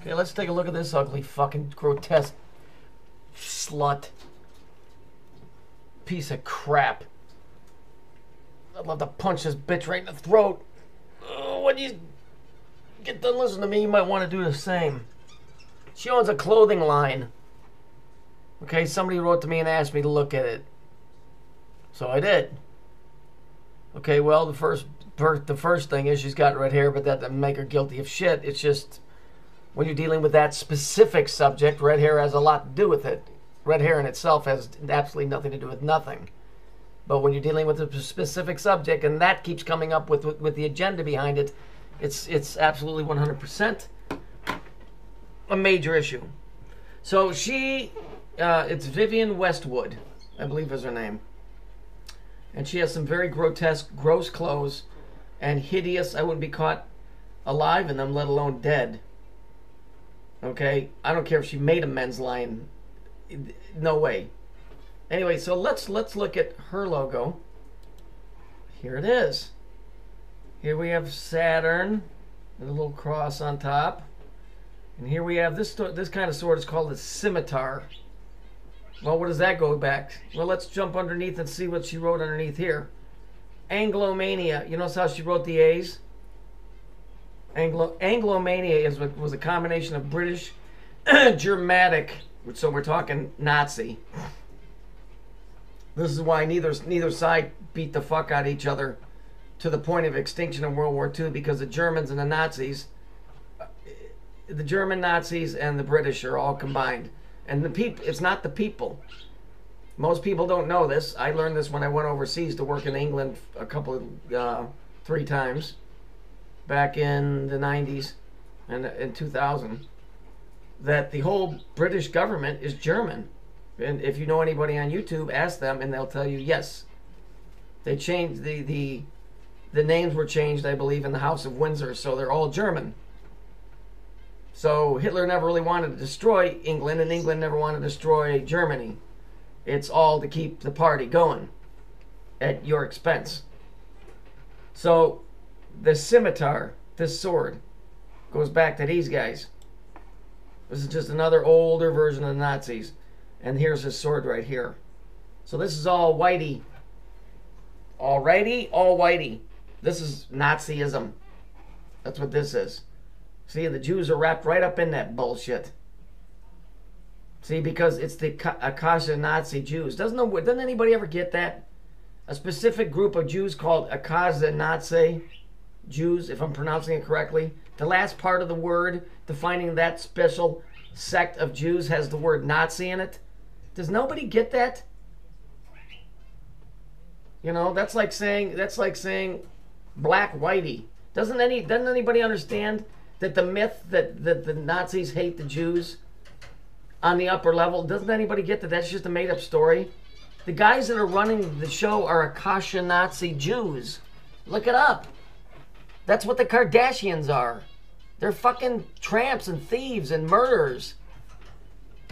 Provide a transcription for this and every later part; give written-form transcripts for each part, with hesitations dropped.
Okay, let's take a look at this ugly fucking grotesque slut. Piece of crap. I'd love to punch this bitch right in the throat. When you get done listening to me, you might want to do the same. She owns a clothing line. Okay, somebody wrote to me and asked me to look at it. So I did. Okay, well, the first thing is she's got red hair, but that doesn't make her guilty of shit. It's just, when you're dealing with that specific subject, red hair has a lot to do with it. Red hair in itself has absolutely nothing to do with nothing. But when you're dealing with a specific subject, and that keeps coming up with the agenda behind it, it's absolutely 100% a major issue. So she, it's Vivienne Westwood, I believe is her name. And she has some very grotesque, gross clothes, and hideous. I wouldn't be caught alive in them, let alone dead. Okay? I don't care if she made a men's line. No way. Anyway, so let's look at her logo. Here it is. Here we have Saturn, with a little cross on top. And here we have this kind of sword is called a scimitar. Well, what does that go back? Well, let's jump underneath and see what she wrote underneath here. Anglomania. You notice how she wrote the A's? Anglomania was a combination of British, Germanic, so we're talking Nazi. This is why neither side beat the fuck out of each other to the point of extinction in World War II, because the Germans and the Nazis, the German Nazis and the British are all combined. And the people, it's not the people. Most people don't know this. I learned this when I went overseas to work in England three times back in the 90s and in 2000, that the whole British government is German. And if you know anybody on YouTube, ask them and they'll tell you yes. They changed, the names were changed, I believe, in the House of Windsor, so they're all German. So Hitler never really wanted to destroy England, and England never wanted to destroy Germany. It's all to keep the party going at your expense. So the scimitar, this sword, goes back to these guys. This is just another older version of the Nazis. And here's his sword right here. So this is all whitey. Alrighty? All whitey. This is Nazism. That's what this is. See, the Jews are wrapped right up in that bullshit. See, because it's the Akasha Nazi Jews. Doesn't anybody ever get that? A specific group of Jews called Akasha Nazi Jews, if I'm pronouncing it correctly. The last part of the word defining that special sect of Jews has the word Nazi in it. Does nobody get that? You know, that's like saying black whitey. Doesn't anybody understand that the myth that the Nazis hate the Jews on the upper level, doesn't anybody get that that's just a made-up story? The guys that are running the show are Akasha Nazi Jews. Look it up. That's what the Kardashians are. They're fucking tramps and thieves and murderers.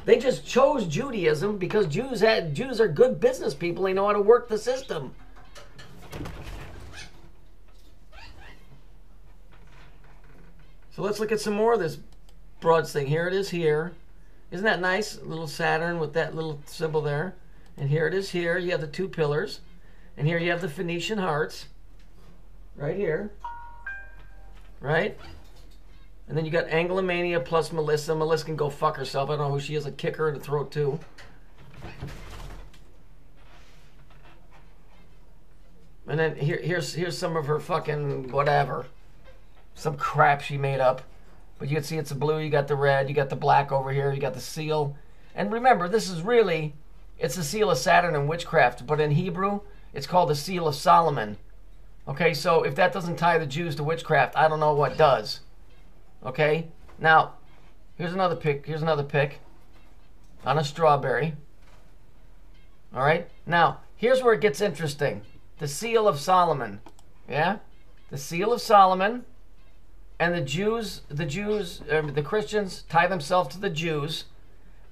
They just chose Judaism because Jews are good business people. They know how to work the system. So let's look at some more of this broad thing. Here it is here. Isn't that nice? A little Saturn with that little symbol there. And here it is here. You have the two pillars. And here you have the Phoenician hearts. Right here. Right? And then you got Anglomania plus Melissa. Melissa can go fuck herself. I don't know who she is. I'd kick her in the throat too. And then here's some of her fucking whatever. Some crap she made up. But you can see it's a blue, you got the red, you got the black over here, you got the seal. And remember, this is really, it's the seal of Saturn in witchcraft, but in Hebrew, it's called the seal of Solomon. Okay, so if that doesn't tie the Jews to witchcraft, I don't know what does. Okay? Now, here's another pic on a strawberry. Alright? Now, here's where it gets interesting. The seal of Solomon. Yeah? The seal of Solomon. And the Christians tie themselves to the Jews.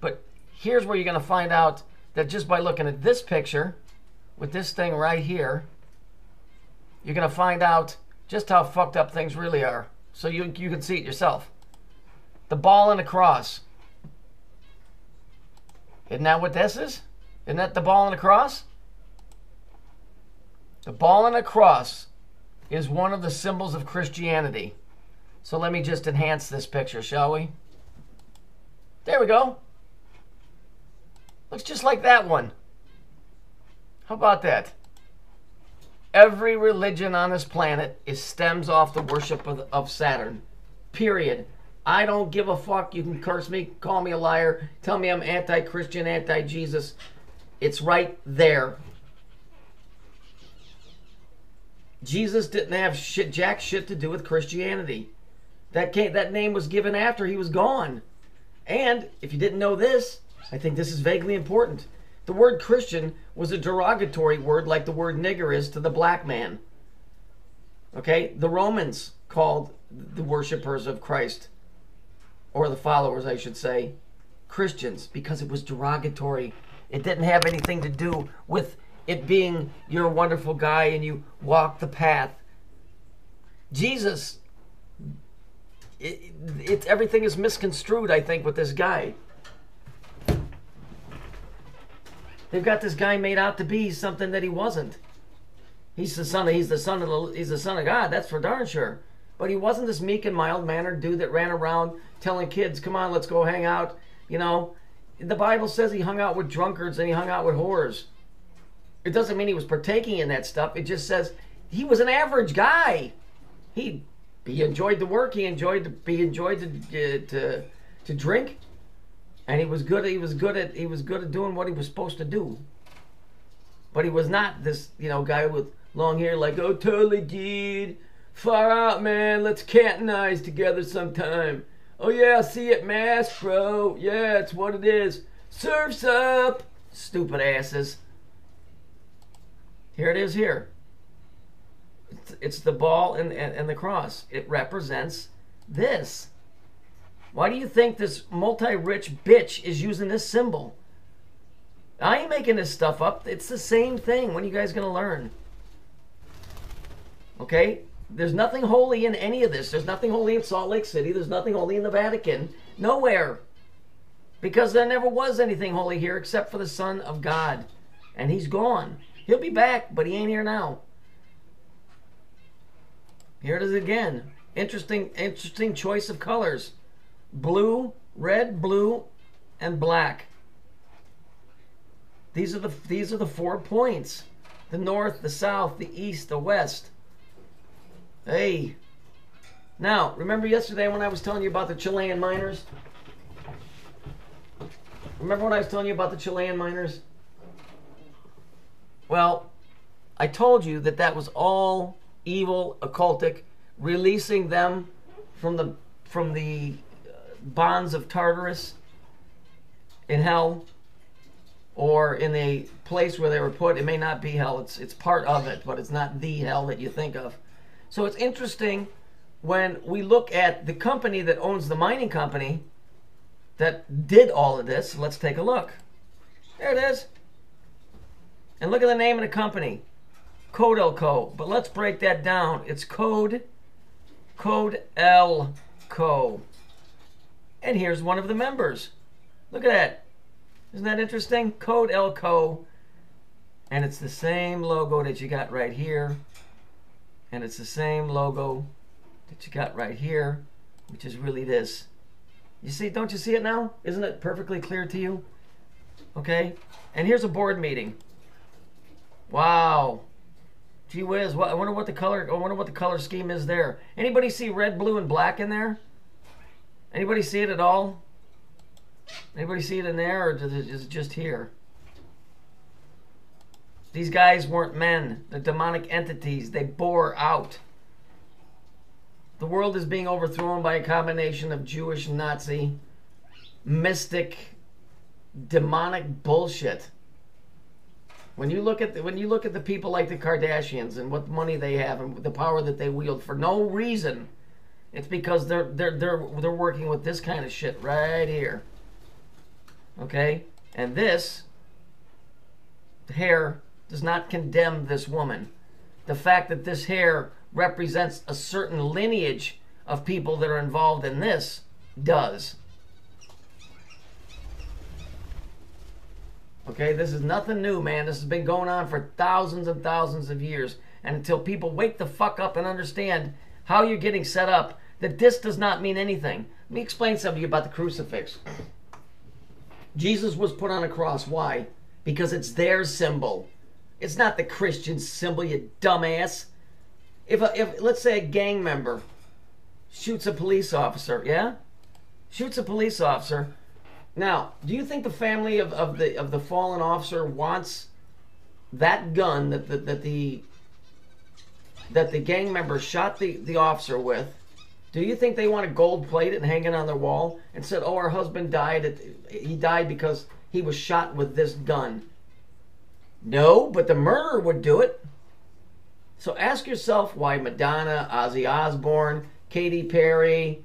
But here's where you're going to find out that just by looking at this picture, with this thing right here, you're going to find out just how fucked up things really are. So you can see it yourself. The ball and the cross. Isn't that what this is? Isn't that the ball and the cross? The ball and the cross is one of the symbols of Christianity. So let me just enhance this picture, shall we? There we go. Looks just like that one. How about that? Every religion on this planet stems off the worship of Saturn. Period. I don't give a fuck. You can curse me, call me a liar, tell me I'm anti-Christian, anti-Jesus. It's right there. Jesus didn't have jack shit to do with Christianity. That name was given after he was gone. And if you didn't know this, I think this is vaguely important. The word Christian was a derogatory word like the word nigger is to the black man. Okay? The Romans called the worshipers of Christ, or the followers, I should say, Christians, because it was derogatory. It didn't have anything to do with it being you're a wonderful guy and you walk the path. Jesus, everything is misconstrued, I think, with this guy. They've got this guy made out to be something that he wasn't. He's the son of God. That's for darn sure. But he wasn't this meek and mild-mannered dude that ran around telling kids, "Come on, let's go hang out." You know, the Bible says he hung out with drunkards and he hung out with whores. It doesn't mean he was partaking in that stuff. It just says he was an average guy. He enjoyed the work. He enjoyed to drink. And he was good at doing what he was supposed to do. But he was not this, guy with long hair like, "Oh, totally, dude. Far out, man. Let's cantonize together sometime. Oh yeah, see you at mass, bro. Yeah, it's what it is. Surf's up." Stupid asses. Here it is here. It's the ball and the cross. It represents this. Why do you think this multi-rich bitch is using this symbol? I ain't making this stuff up. It's the same thing. When are you guys going to learn? Okay? There's nothing holy in any of this. There's nothing holy in Salt Lake City. There's nothing holy in the Vatican. Nowhere. Because there never was anything holy here except for the Son of God. And he's gone. He'll be back, but he ain't here now. Here it is again. Interesting choice of colors. Blue, red, blue, and black. These are the 4 points. The north, the south, the east, the west. Hey. Now, remember yesterday when I was telling you about the Chilean miners? Remember when I was telling you about the Chilean miners? Well, I told you that was all evil, occultic, releasing them from the bonds of Tartarus in hell, or in a place where they were put. It may not be hell. It's part of it, but it's not the hell that you think of. So it's interesting when we look at the company that owns the mining company that did all of this. Let's take a look. There it is. And look at the name of the company. Codelco. But let's break that down. It's Codelco. And here's one of the members. Look at that. Isn't that interesting? Codelco. And it's the same logo that you got right here. And it's the same logo that you got right here, which is really this. You see, don't you see it now? Isn't it perfectly clear to you? Okay? And here's a board meeting. Wow. Gee whiz, I wonder what the color scheme is there. Anybody see red, blue, and black in there? Anybody see it at all? Anybody see it in there, or is it just here? These guys weren't men. They're demonic entities. They bore out. The world is being overthrown by a combination of Jewish, Nazi, mystic, demonic bullshit. When you look at the people like the Kardashians and what money they have and the power that they wield for no reason, it's because they're working with this kind of shit right here. Okay? And this hair does not condemn this woman. The fact that this hair represents a certain lineage of people that are involved in this does. Okay, this is nothing new, man. This has been going on for thousands and thousands of years. And until people wake the fuck up and understand how you're getting set up, that this does not mean anything. Let me explain something to you about the crucifix. Jesus was put on a cross. Why? Because it's their symbol. It's not the Christian symbol, you dumbass. If let's say a gang member shoots a police officer, yeah? Shoots a police officer. Now, do you think the family of the fallen officer wants that gun that the gang member shot the officer with? Do you think they want to gold plate it and hang it on their wall and said, "Oh, our husband died. He died because he was shot with this gun"? No, but the murderer would do it. So ask yourself why Madonna, Ozzy Osbourne, Katy Perry,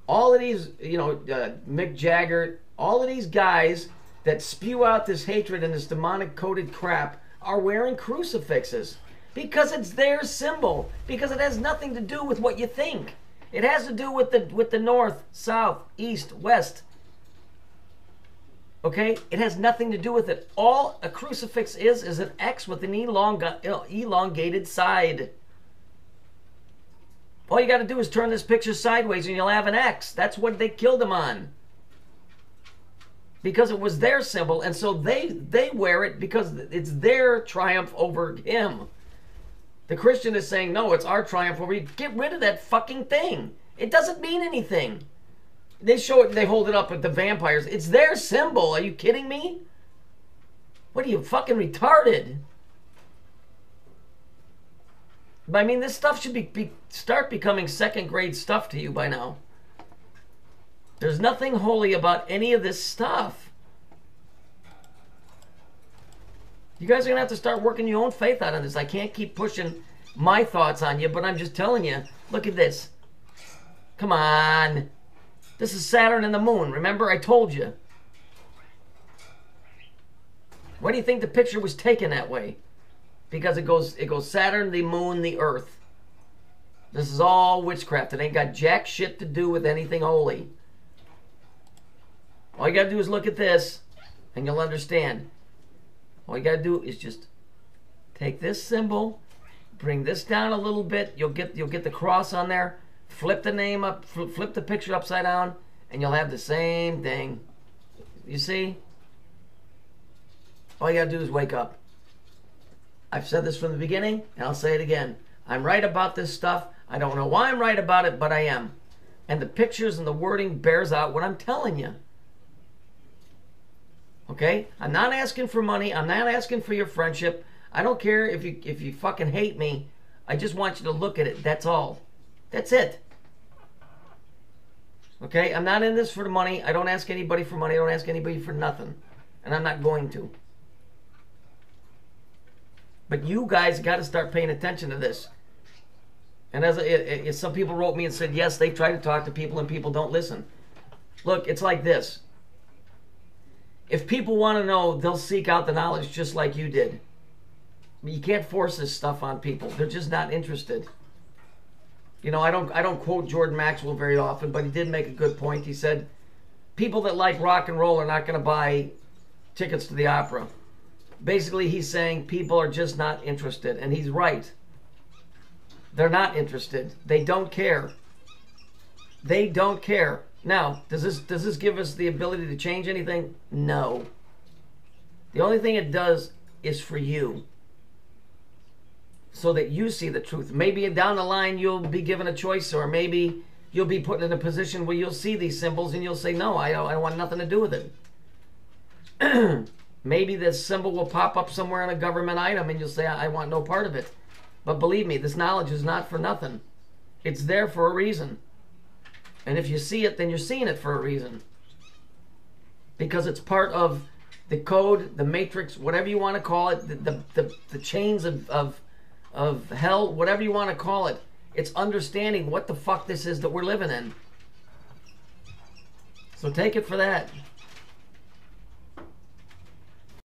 all of these, Mick Jagger, all of these guys that spew out this hatred and this demonic coded crap are wearing crucifixes. Because it's their symbol. Because it has nothing to do with what you think. It has to do with the north, south, east, west. Okay? It has nothing to do with it. All a crucifix is an X with an elongated side. All you got to do is turn this picture sideways and you'll have an X. That's what they killed him on. Because it was their symbol, and so they wear it because it's their triumph over him. The Christian is saying, no, it's our triumph over you. Get rid of that fucking thing. It doesn't mean anything. They show it, they hold it up at the vampires. It's their symbol. Are you kidding me? What are you, fucking retarded? I mean, this stuff should start becoming second grade stuff to you by now. There's nothing holy about any of this stuff. You guys are going to have to start working your own faith out on this. I can't keep pushing my thoughts on you, but I'm just telling you. Look at this. Come on. This is Saturn and the moon. Remember, I told you. Why do you think the picture was taken that way? Because it goes Saturn, the moon, the earth. This is all witchcraft. It ain't got jack shit to do with anything holy. All you got to do is look at this, and you'll understand. All you got to do is just take this symbol, bring this down a little bit. You'll get the cross on there. Flip the name up, flip the picture upside down, and you'll have the same thing. You see? All you got to do is wake up. I've said this from the beginning, and I'll say it again. I'm right about this stuff. I don't know why I'm right about it, but I am. And the pictures and the wording bears out what I'm telling you. Okay? I'm not asking for money. I'm not asking for your friendship. I don't care if you fucking hate me. I just want you to look at it. That's all. That's it. Okay? I'm not in this for the money. I don't ask anybody for money. I don't ask anybody for nothing. And I'm not going to. But you guys got to start paying attention to this. And as some people wrote me and said, yes, they try to talk to people and people don't listen. Look, it's like this. If people want to know, they'll seek out the knowledge just like you did. You can't force this stuff on people. They're just not interested. You know, I don't quote Jordan Maxwell very often, but he did make a good point. He said, people that like rock and roll are not going to buy tickets to the opera. Basically, he's saying people are just not interested, and he's right. They're not interested. They don't care. They don't care. Now, does this give us the ability to change anything? No. The only thing it does is for you. So that you see the truth. Maybe down the line you'll be given a choice, or maybe you'll be put in a position where you'll see these symbols and you'll say, no, I want nothing to do with it. Maybe this symbol will pop up somewhere on a government item and you'll say, I want no part of it. But believe me, this knowledge is not for nothing. It's there for a reason. And if you see it, then you're seeing it for a reason. Because it's part of the code, the matrix, whatever you want to call it, the chains of hell, whatever you want to call it. It's understanding what the fuck this is that we're living in. So take it for that.